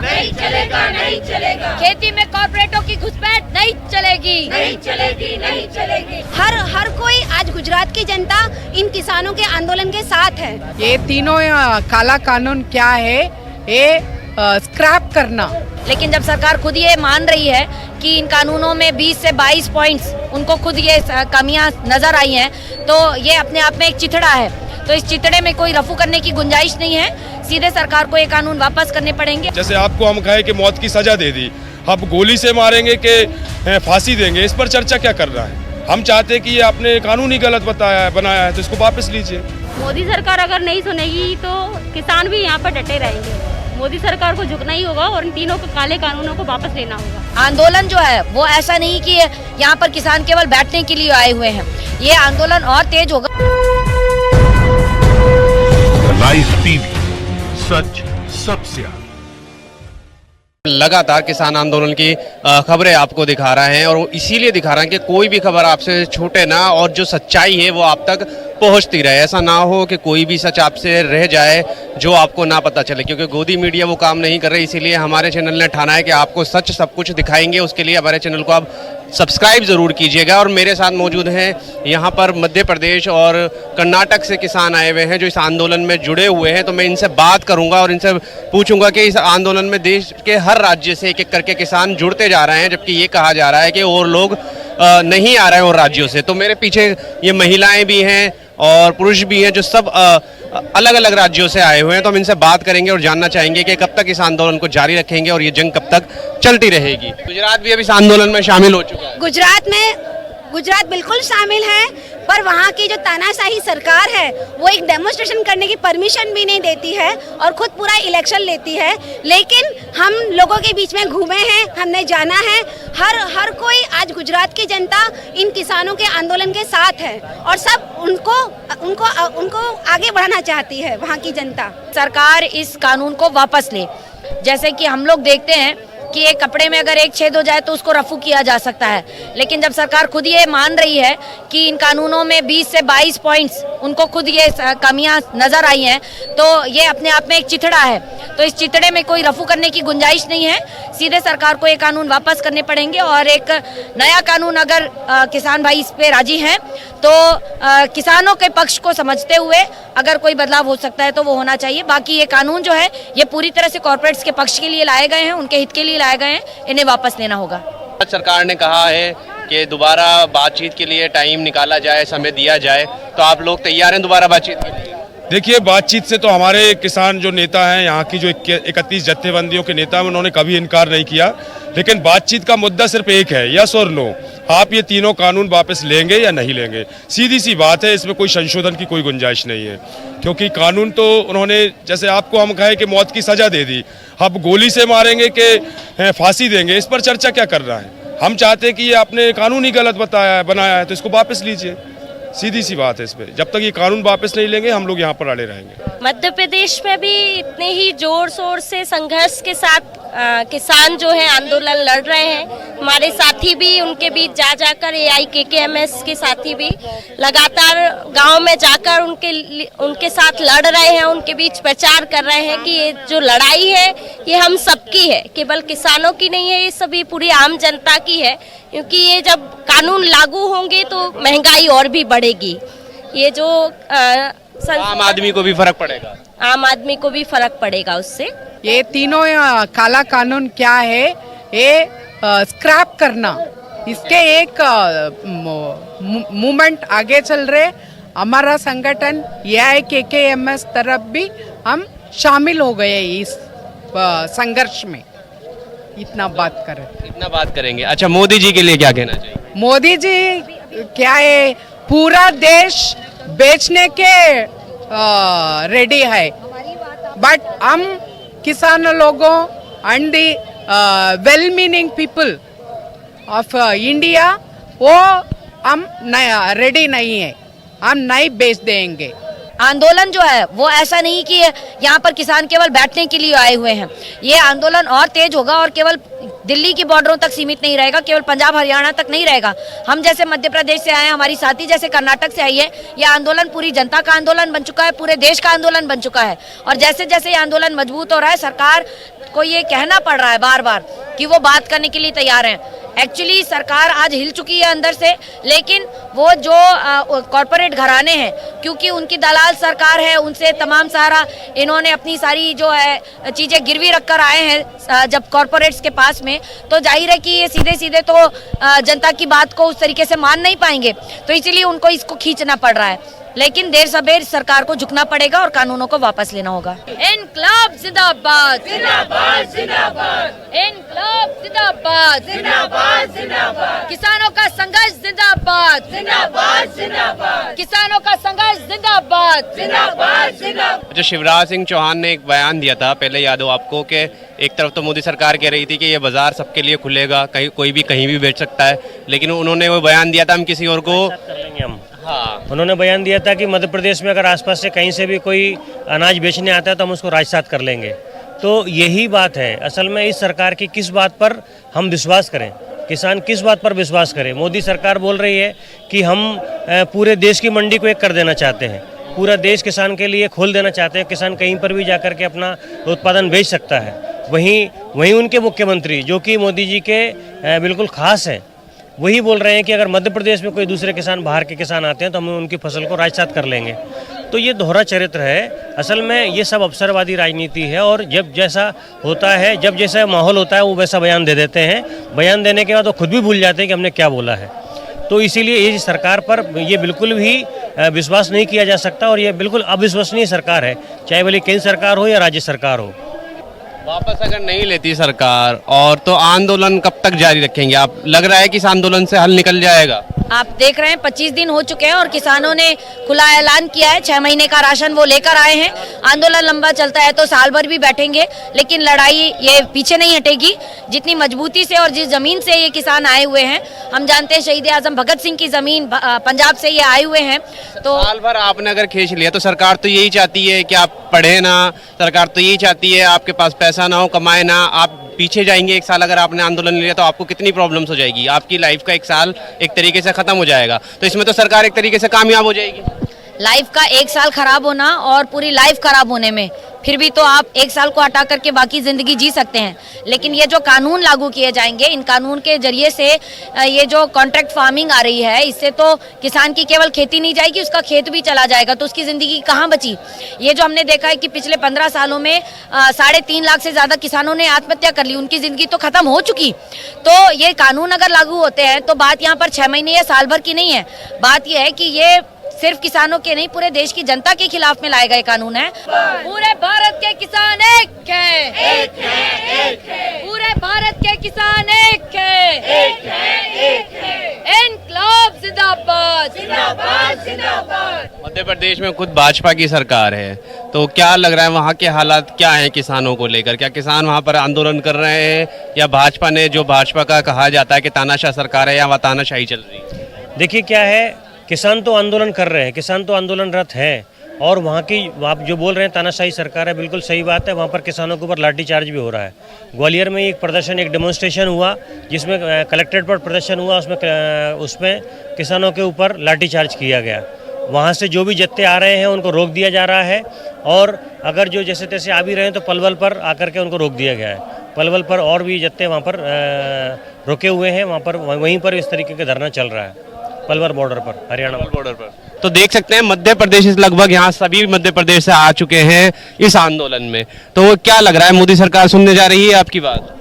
नहीं चलेगा, नहीं चलेगा। खेती में कॉर्पोरेटों की घुसपैठ नहीं चलेगी, नहीं चलेगी, नहीं चलेगी। हर कोई आज गुजरात की जनता इन किसानों के आंदोलन के साथ है। ये तीनों काला कानून क्या है, ये स्क्रैप करना। लेकिन जब सरकार खुद ये मान रही है कि इन कानूनों में 20 से 22 पॉइंट्स उनको खुद ये कमियां नजर आई हैं, तो ये अपने आप में एक चिथड़ा है। तो इस चिथड़े में कोई रफू करने की गुंजाइश नहीं है, सीधे सरकार को ये कानून वापस करने पड़ेंगे। जैसे आपको हम कहे कि मौत की सजा दे दी, अब गोली से मारेंगे कि फांसी देंगे, इस पर चर्चा क्या कर रहा है। हम चाहते हैं कि ये आपने कानून ही गलत बनाया है, तो इसको वापस लीजिए। मोदी सरकार अगर नहीं सुनेगी तो किसान भी यहाँ पर डटे रहेंगे। मोदी सरकार को झुकना ही होगा और इन तीनों को काले कानूनों को वापस लेना होगा। आंदोलन जो है वो ऐसा नहीं कि यहाँ पर किसान केवल बैठने के लिए आए हुए हैं, ये आंदोलन और तेज होगा। लाइव टीवी, सच सबसे आगे। लगातार किसान आंदोलन की खबरें आपको दिखा रहे हैं और इसीलिए दिखा रहे हैं कि कोई भी खबर आपसे छूटे ना और जो सच्चाई है वो आप तक पहुंचती रहे। ऐसा ना हो कि कोई भी सच आपसे रह जाए जो आपको ना पता चले, क्योंकि गोदी मीडिया वो काम नहीं कर रही। इसीलिए हमारे चैनल ने ठाना है कि आपको सच सब कुछ दिखाएंगे। उसके लिए हमारे चैनल को आप सब्सक्राइब ज़रूर कीजिएगा। और मेरे साथ मौजूद हैं यहाँ पर मध्य प्रदेश और कर्नाटक से किसान आए हुए हैं जो इस आंदोलन में जुड़े हुए हैं। तो मैं इनसे बात करूँगा और इनसे पूछूंगा कि इस आंदोलन में देश के हर राज्य से एक एक करके किसान जुड़ते जा रहे हैं, जबकि ये कहा जा रहा है कि और लोग नहीं आ रहे हैं और राज्यों से। तो मेरे पीछे ये महिलाएं भी हैं और पुरुष भी हैं जो सब अलग अलग राज्यों से आए हुए हैं। तो हम इनसे बात करेंगे और जानना चाहेंगे कि कब तक इस आंदोलन को जारी रखेंगे और ये जंग कब तक चलती रहेगी। गुजरात भी अब इस आंदोलन में शामिल हो चुका है। गुजरात बिल्कुल शामिल है, पर वहाँ की जो तानाशाही सरकार है वो एक डेमोन्स्ट्रेशन करने की परमिशन भी नहीं देती है और खुद पूरा इलेक्शन लेती है। लेकिन हम लोगों के बीच में घूमे हैं, हमने जाना है, हर कोई आज गुजरात की जनता इन किसानों के आंदोलन के साथ है और सब उनको आगे बढ़ाना चाहती है। वहाँ की जनता, सरकार इस कानून को वापस ले। जैसे कि हम लोग देखते हैं कि एक कपड़े में अगर एक छेद हो जाए तो उसको रफू किया जा सकता है, लेकिन जब सरकार खुद ये मान रही है कि इन कानूनों में 20 से 22 पॉइंट्स उनको खुद ये कमियां नजर आई हैं, तो ये अपने आप में एक चिथड़ा है। तो इस चिथड़े में कोई रफू करने की गुंजाइश नहीं है, सीधे सरकार को ये कानून वापस करने पड़ेंगे। और एक नया कानून अगर किसान भाई इस पे राजी हैं तो किसानों के पक्ष को समझते हुए अगर कोई बदलाव हो सकता है तो वो होना चाहिए। बाकी ये कानून जो है ये पूरी तरह से कॉर्पोरेट्स के पक्ष के लिए लाए गए हैं, उनके हित के लिए लाए गए हैं, इन्हें वापस लेना होगा। सरकार ने कहा है कि दोबारा बातचीत के लिए टाइम निकाला जाए, समय दिया जाए, तो आप लोग तैयार हैं दोबारा बातचीत के लिए? देखिए, बातचीत से तो हमारे किसान जो नेता हैं, यहाँ की जो 31 जत्थेबंदियों के नेता हैं, उन्होंने कभी इनकार नहीं किया। लेकिन बातचीत का मुद्दा सिर्फ एक है, यस और नो। आप ये तीनों कानून वापस लेंगे या नहीं लेंगे, सीधी सी बात है। इसमें कोई संशोधन की कोई गुंजाइश नहीं है, क्योंकि कानून तो उन्होंने, जैसे आपको हम कहे कि मौत की सजा दे दी, अब गोली से मारेंगे कि फांसी देंगे, इस पर चर्चा क्या कर रहा है। हम चाहते हैं कि ये आपने कानून ही गलत बनाया है, तो इसको वापस लीजिए। सीधी सी बात है। इस पे जब तक ये कानून वापस नहीं लेंगे हम लोग यहाँ पर अड़े रहेंगे। मध्य प्रदेश में भी इतने ही जोर शोर से संघर्ष के साथ किसान जो है आंदोलन लड़ रहे हैं। हमारे साथी भी उनके बीच जाकर AIKKMS के साथी भी लगातार गांव में जाकर उनके साथ लड़ रहे हैं, उनके बीच प्रचार कर रहे हैं कि ये जो लड़ाई है ये हम सबकी है, केवल किसानों की नहीं है, ये सभी पूरी आम जनता की है। क्योंकि ये जब कानून लागू होंगे तो महंगाई और भी बढ़ेगी। ये जो आम आदमी को भी फर्क पड़ेगा, आम आदमी को भी फर्क पड़ेगा उससे। ये तीनों काला कानून क्या है, ये स्क्रैप करना। इसके एक मूवमेंट आगे चल रहे। हमारा संगठन AIKKMS तरफ भी हम शामिल हो गए इस संघर्ष में। इतना बात करेंगे। अच्छा, मोदी जी के लिए क्या कहना चाहिए? मोदी जी क्या है, पूरा देश बेचने के रेडी है, बट हम किसान लोगों and the well meaning people of India वो हम रेडी नहीं है, हम नहीं बेच देंगे। आंदोलन जो है वो ऐसा नहीं कि यहाँ पर किसान केवल बैठने के लिए आए हुए हैं, ये आंदोलन और तेज होगा और केवल दिल्ली की बॉर्डरों तक सीमित नहीं रहेगा, केवल पंजाब हरियाणा तक नहीं रहेगा। हम जैसे मध्य प्रदेश से आए हैं, हमारी साथी जैसे कर्नाटक से आई है, ये आंदोलन पूरी जनता का आंदोलन बन चुका है, पूरे देश का आंदोलन बन चुका है। और जैसे जैसे ये आंदोलन मजबूत हो रहा है, सरकार को ये कहना पड़ रहा है बार बार कि वो बात करने के लिए तैयार हैं। एक्चुअली सरकार आज हिल चुकी है अंदर से, लेकिन वो जो कॉरपोरेट घराने हैं, क्योंकि उनकी दलाल सरकार है, उनसे तमाम सारा इन्होंने अपनी सारी जो है चीज़ें गिरवी रख कर आए हैं जब कॉरपोरेट्स के पास में, तो जाहिर है कि ये सीधे सीधे तो जनता की बात को उस तरीके से मान नहीं पाएंगे, तो इसीलिए उनको इसको खींचना पड़ रहा है। लेकिन देर सबेर सरकार को झुकना पड़ेगा और कानूनों को वापस लेना होगा। इनकलाब जिंदाबाद, जिंदाबाद, जिंदाबाद। इनकलाब जिंदाबाद, जिंदाबाद, जिंदाबाद। किसानों का संघर्ष जिंदाबाद, जिंदाबाद, जिंदाबाद। किसानों का संघर्ष जिंदाबाद, जिंदाबाद, जिंदाबाद। जो शिवराज सिंह चौहान ने एक बयान दिया था, पहले याद हो आपको, कि एक तरफ तो मोदी सरकार कह रही थी कि ये बाजार सबके लिए खुलेगा, कहीं कोई भी कहीं भी बेच सकता है, लेकिन उन्होंने वो बयान दिया था हम किसी और को कर लेंगे हम। हाँ, उन्होंने बयान दिया था कि मध्य प्रदेश में अगर आसपास से कहीं से भी कोई अनाज बेचने आता है तो हम उसको राजसात कर लेंगे। तो यही बात है असल में, इस सरकार की किस बात पर हम विश्वास करें, किसान किस बात पर विश्वास करें। मोदी सरकार बोल रही है कि हम पूरे देश की मंडी को एक कर देना चाहते हैं, पूरा देश किसान के लिए खोल देना चाहते हैं, किसान कहीं पर भी जाकर के अपना उत्पादन बेच सकता है। वहीं उनके मुख्यमंत्री जो कि मोदी जी के बिल्कुल खास हैं, वही बोल रहे हैं कि अगर मध्य प्रदेश में कोई दूसरे किसान, बाहर के किसान आते हैं तो हम उनकी फसल को राजसात कर लेंगे। तो ये दोहरा चरित्र है। असल में ये सब अवसरवादी राजनीति है, और जब जैसा होता है, जब जैसा माहौल होता है वो वैसा बयान दे देते हैं। बयान देने के बाद वो खुद भी भूल जाते हैं कि हमने क्या बोला है। तो इसीलिए ये सरकार पर ये बिल्कुल भी विश्वास नहीं किया जा सकता, और ये बिल्कुल अविश्वसनीय सरकार है, चाहे भले केंद्र सरकार हो या राज्य सरकार हो। वापस अगर नहीं लेती सरकार और तो आंदोलन कब तक जारी रखेंगे आप? लग रहा है कि इस आंदोलन से हल निकल जाएगा? आप देख रहे हैं 25 दिन हो चुके हैं और किसानों ने खुला ऐलान किया है, 6 महीने का राशन वो लेकर आए हैं। आंदोलन लंबा चलता है तो साल भर भी बैठेंगे, लेकिन लड़ाई ये पीछे नहीं हटेगी। जितनी मजबूती से और जिस जमीन से ये किसान आए हुए हैं, हम जानते हैं शहीद आजम भगत सिंह की जमीन पंजाब से ये आए हुए हैं। तो साल भर आपने अगर खींच लिया तो सरकार तो यही चाहती है कि आप पढ़े ना, सरकार तो यही चाहती है आपके पास पैसा ना हो, कमाए ना, आप पीछे जाएंगे। एक साल अगर आपने आंदोलन लिया तो आपको कितनी प्रॉब्लम्स हो जाएगी, आपकी लाइफ का एक साल एक तरीके से खत्म हो जाएगा। तो इसमें तो सरकार एक तरीके से कामयाब हो जाएगी। लाइफ का एक साल खराब होना और पूरी लाइफ खराब होने में फिर भी तो आप एक साल को हटा करके बाकी जिंदगी जी सकते हैं। लेकिन ये जो कानून लागू किए जाएंगे, इन कानून के जरिए से ये जो कॉन्ट्रैक्ट फार्मिंग आ रही है, इससे तो किसान की केवल खेती नहीं जाएगी, उसका खेत भी चला जाएगा, तो उसकी जिंदगी कहाँ बची। ये जो हमने देखा है कि पिछले 15 सालों में 3.5 लाख से ज्यादा किसानों ने आत्महत्या कर ली, उनकी जिंदगी तो खत्म हो चुकी। तो ये कानून अगर लागू होते हैं तो बात यहाँ पर 6 महीने या साल भर की नहीं है, बात यह है कि ये सिर्फ किसानों के नहीं, पूरे देश की जनता के खिलाफ में लाया गया कानून है। पूरे भारत के किसान एक हैं, एक हैं, एक हैं। पूरे भारत के किसान एक हैं, एक हैं, एक हैं। इनकलाब जिंदाबाद, जिंदाबाद, जिंदाबाद। मध्य प्रदेश में खुद भाजपा की सरकार है, तो क्या लग रहा है वहाँ के हालात क्या हैं किसानों को लेकर? क्या किसान वहाँ पर आंदोलन कर रहे हैं, या भाजपा ने, जो भाजपा का कहा जाता है कि तानाशाह सरकार है, या वह तानाशाही चल रही है? देखिए क्या है, किसान तो आंदोलन कर रहे हैं, किसान तो आंदोलनरत हैं, और वहाँ की आप जो बोल रहे हैं तानाशाही सरकार है, बिल्कुल सही बात है। वहाँ पर किसानों के ऊपर लाठीचार्ज भी हो रहा है। ग्वालियर में एक प्रदर्शन, एक डेमोन्स्ट्रेशन हुआ जिसमें कलेक्ट्रेट पर प्रदर्शन हुआ, उसमें किसानों के ऊपर लाठीचार्ज किया गया। वहाँ से जो भी जत्थे आ रहे हैं उनको रोक दिया जा रहा है, और अगर जो जैसे तैसे आ भी रहे हैं तो पलवल पर आकर के उनको रोक दिया गया है। पलवल पर और भी जत्थे वहाँ पर रुके हुए हैं, वहाँ पर वहीं पर इस तरीके का धरना चल रहा है, पलवल बॉर्डर पर, हरियाणा बॉर्डर पर। तो देख सकते हैं मध्य प्रदेश लगभग यहाँ सभी मध्य प्रदेश से आ चुके हैं इस आंदोलन में। तो क्या लग रहा है, मोदी सरकार सुनने जा रही है आपकी बात?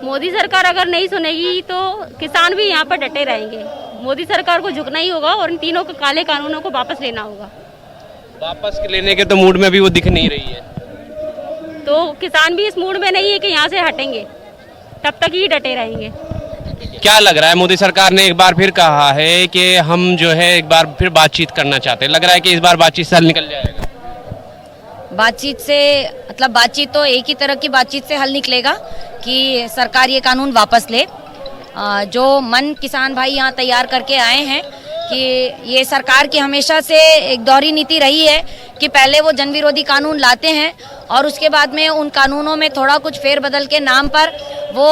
मोदी सरकार अगर नहीं सुनेगी तो किसान भी यहाँ पर डटे रहेंगे। मोदी सरकार को झुकना ही होगा और इन तीनों काले कानूनों को वापस लेना होगा। वापस लेने के तो मूड में भी वो दिख नहीं रही है, तो किसान भी इस मूड में नहीं है कि यहाँ से हटेंगे, तब तक ही डटे रहेंगे। क्या लग रहा है, मोदी सरकार ने एक बार फिर कहा है कि हम जो है एक बार फिर बातचीत करना चाहते हैं, लग रहा है कि इस बार बातचीत से हल निकल जाएगा? बातचीत से मतलब बातचीत तो एक ही तरह की बातचीत से हल निकलेगा कि सरकार ये कानून वापस ले। जो मन किसान भाई यहाँ तैयार करके आए हैं कि ये सरकार की हमेशा से एक दोहरी नीति रही है कि पहले वो जन विरोधी कानून लाते हैं और उसके बाद में उन कानूनों में थोड़ा कुछ फेरबदल के नाम पर वो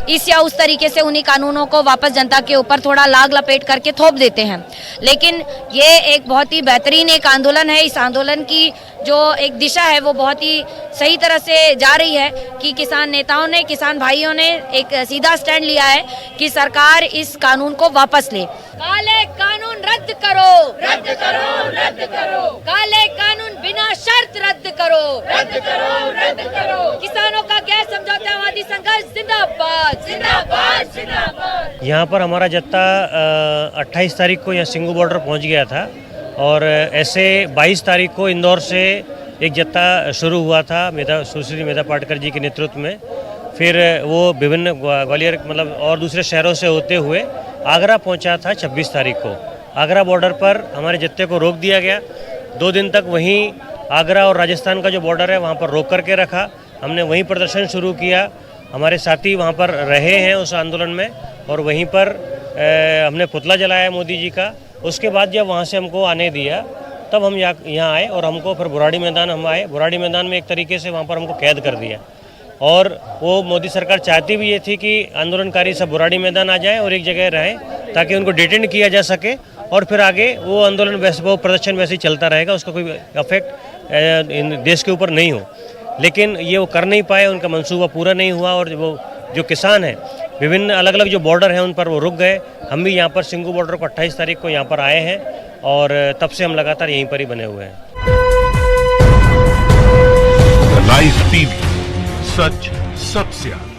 इस या उस तरीके से उन्हीं कानूनों को वापस जनता के ऊपर थोड़ा लाग लपेट करके थोप देते हैं। लेकिन ये एक बहुत ही बेहतरीन एक आंदोलन है। इस आंदोलन की जो एक दिशा है वो बहुत ही सही तरह से जा रही है कि किसान नेताओं ने, किसान भाइयों ने एक सीधा स्टैंड लिया है कि सरकार इस कानून को वापस ले। काले कानून रद्द करो, रद्द करो, रद्द करो। काले कानून बिना शर्त रद्द करो, रद्द करो, रद्द करो। किसानों का गैर समझौतावादी संघर्ष जिंदाबाद, जिंदाबाद, जिंदाबाद। यहाँ पर हमारा जत्था 28 तारीख को यहाँ सिंगू बॉर्डर पहुँच गया था और ऐसे 22 तारीख को इंदौर से एक जत्था शुरू हुआ था सुश्री मेधा पाटकर जी के नेतृत्व में। फिर वो विभिन्न ग्वालियर मतलब और दूसरे शहरों से होते हुए आगरा पहुंचा था 26 तारीख को। आगरा बॉर्डर पर हमारे जत्थे को रोक दिया गया। 2 दिन तक वहीं आगरा और राजस्थान का जो बॉर्डर है वहाँ पर रोक करके रखा। हमने वहीं प्रदर्शन शुरू किया। हमारे साथी वहाँ पर रहे हैं उस आंदोलन में और वहीं पर हमने पुतला जलाया मोदी जी का। उसके बाद जब वहाँ से हमको आने दिया तब हम यहाँ आए और हमको फिर बुराड़ी मैदान हम आए। बुराड़ी मैदान में एक तरीके से वहाँ पर हमको कैद कर दिया और वो मोदी सरकार चाहती भी ये थी कि आंदोलनकारी सब बुराड़ी मैदान आ जाएं और एक जगह रहें ताकि उनको डिटेन किया जा सके और फिर आगे वो आंदोलन वैसे वो प्रदर्शन वैसे ही चलता रहेगा, उसका कोई इफेक्ट देश के ऊपर नहीं हो। लेकिन ये वो कर नहीं पाए, उनका मंसूबा पूरा नहीं हुआ और वो जो किसान हैं विभिन्न अलग अलग जो बॉर्डर हैं उन पर वो रुक गए। हम भी यहाँ पर सिंगू बॉर्डर को 28 तारीख को यहाँ पर आए हैं और तब से हम लगातार यहीं पर ही बने हुए हैं। लाइव टीवी, सच सबसे आगे।